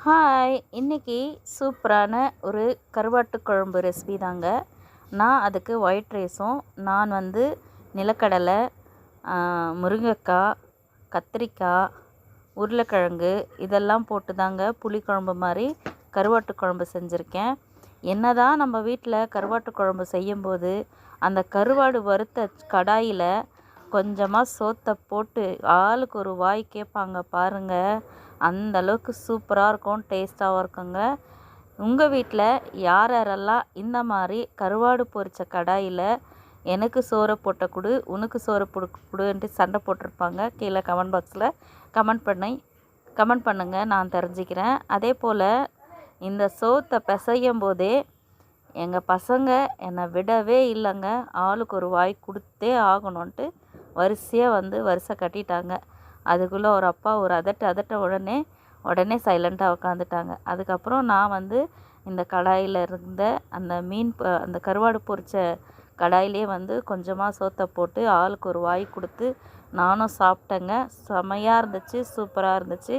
Hi! இன்னைக்கு சூப்பரான ஒரு கருவாட்டு குழம்பு ரெசிபி தாங்க. நான் அதுக்கு ஒயிட் ரைஸும், நான் நிலக்கடலை, முருங்கைக்காய், கத்திரிக்காய், உருளைக்கிழங்கு இதெல்லாம் போட்டு தாங்க புளிக்குழம்பு மாதிரி கருவாட்டு குழம்பு செஞ்சுருக்கேன். என்னதான் நம்ம வீட்டில் கருவாட்டு குழம்பு செய்யும்போது அந்த கருவாடு வறுத்த கடாயில் கொஞ்சமாக சோத்தை போட்டு ஆளுக்கு ஒரு வாய் கேட்பாங்க பாருங்கள். அந்த அளவுக்கு சூப்பராக இருக்கும், டேஸ்ட்டாகவும் இருக்குங்க. உங்கள் வீட்டில் யார் யாரெல்லாம் இந்த மாதிரி கருவாடு பொரித்த கடாயில் எனக்கு சோறை போட்ட கொடு, உனக்கு சோறை கொடுன்ட்டு சண்டை போட்டிருப்பாங்க. கீழே கமெண்ட் பாக்ஸில் கமெண்ட் பண்ணுங்கள், நான் தெரிஞ்சுக்கிறேன். அதே போல் இந்த சோத்தை பிசையும் போதே எங்கள் பசங்க என்னை விடவே இல்லைங்க. ஆளுக்கு ஒரு வாய் கொடுத்தே ஆகணுன்ட்டு வரிசையாக வரிசை கட்டிட்டாங்க. அதுக்குள்ளே ஒரு அப்பா ஒரு அதட்ட உடனே சைலண்ட்டாக உட்காந்துட்டாங்க. அதுக்கப்புறம் நான் இந்த கடாயில் இருந்த அந்த கருவாடு பொரித்த கடாயிலே கொஞ்சமாக சோத்தை போட்டு ஆளுக்கு ஒரு வாய் கொடுத்து நானும் சாப்பிட்டேங்க. செமையாக இருந்துச்சு, சூப்பராக இருந்துச்சு.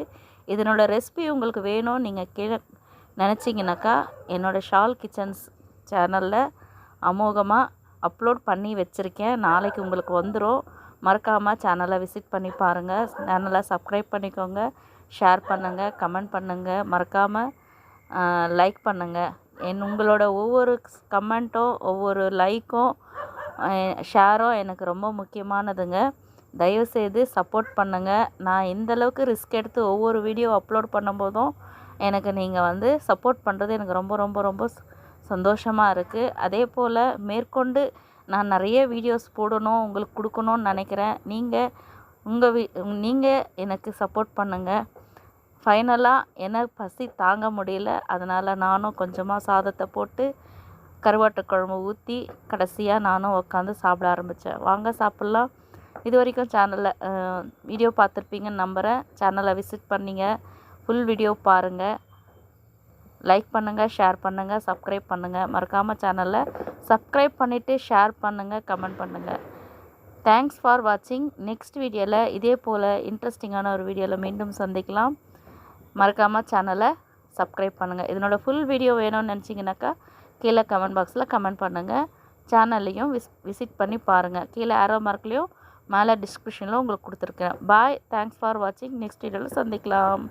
இதனோட ரெசிபி உங்களுக்கு வேணும் நீங்கள் கீழே நினச்சிங்கனாக்கா என்னோடய ஷால் கிச்சன்ஸ் சேனலில் அமோகமாக அப்லோட் பண்ணி வச்சுருக்கேன். நாளைக்கு உங்களுக்கு வந்துடும். மறக்காமல் சேனலை விசிட் பண்ணி பாருங்கள். சேனலை சப்ஸ்கிரைப் பண்ணிக்கோங்க, ஷேர் பண்ணுங்கள், கமெண்ட் பண்ணுங்கள், மறக்காமல் லைக் பண்ணுங்கள். உங்களோட ஒவ்வொரு கமெண்ட்டும் ஒவ்வொரு லைக்கும் ஷேரும் எனக்கு ரொம்ப முக்கியமானதுங்க. தயவுசெய்து சப்போர்ட் பண்ணுங்கள். நான் இந்தளவுக்கு ரிஸ்க் எடுத்து ஒவ்வொரு வீடியோ அப்லோட் பண்ணும்போதும் எனக்கு நீங்கள் சப்போர்ட் பண்ணுறது எனக்கு ரொம்ப ரொம்ப ரொம்ப சந்தோஷமாக இருக்குது. அதே போல் மேற்கொண்டு நான் நிறைய வீடியோஸ் போடணும், உங்களுக்கு கொடுக்கணும்னு நினைக்கிறேன். நீங்கள் எனக்கு சப்போர்ட் பண்ணுங்கள். ஃபைனலாக எனக்கு பசி தாங்க முடியல, அதனால் நானும் கொஞ்சமாக சாதத்தை போட்டு கருவாட்டு குழம்பு ஊற்றி கடைசியாக நானும் உட்காந்து சாப்பிட ஆரம்பித்தேன். வாங்க சாப்பிட்லாம். இது வரைக்கும் சேனலில் வீடியோ பார்த்துருப்பீங்கன்னு நம்புகிறேன். சேனலை விசிட் பண்ணிங்க, ஃபுல் வீடியோ பாருங்கள். லைக் பண்ணுங்கள், ஷேர் பண்ணுங்கள், சப்ஸ்கிரைப் பண்ணுங்கள். மறக்காமல் சேனலில் சப்ஸ்கிரைப் பண்ணிவிட்டு ஷேர் பண்ணுங்கள், கமெண்ட் பண்ணுங்கள். தேங்க்ஸ் ஃபார் வாட்சிங். நெக்ஸ்ட் வீடியோவில் இதே போல் இன்ட்ரெஸ்டிங்கான ஒரு வீடியோவில் மீண்டும் சந்திக்கலாம். மறக்காமல் சேனலை சப்ஸ்கிரைப் பண்ணுங்கள். இதனோட ஃபுல் வீடியோ வேணும்னு நினச்சிங்கனாக்கா கீழே கமெண்ட் பாக்ஸில் கமெண்ட் பண்ணுங்கள். சேனல்லையும் விசிட் பண்ணி பாருங்கள். கீழே ஆரோ மார்க்லேயும் மேலே டிஸ்கிரிப்ஷனில் உங்களுக்கு கொடுத்துருக்கேன். பாய். தேங்க்ஸ் ஃபார் வாட்சிங். நெக்ஸ்ட் வீடியோவில் சந்திக்கலாம்.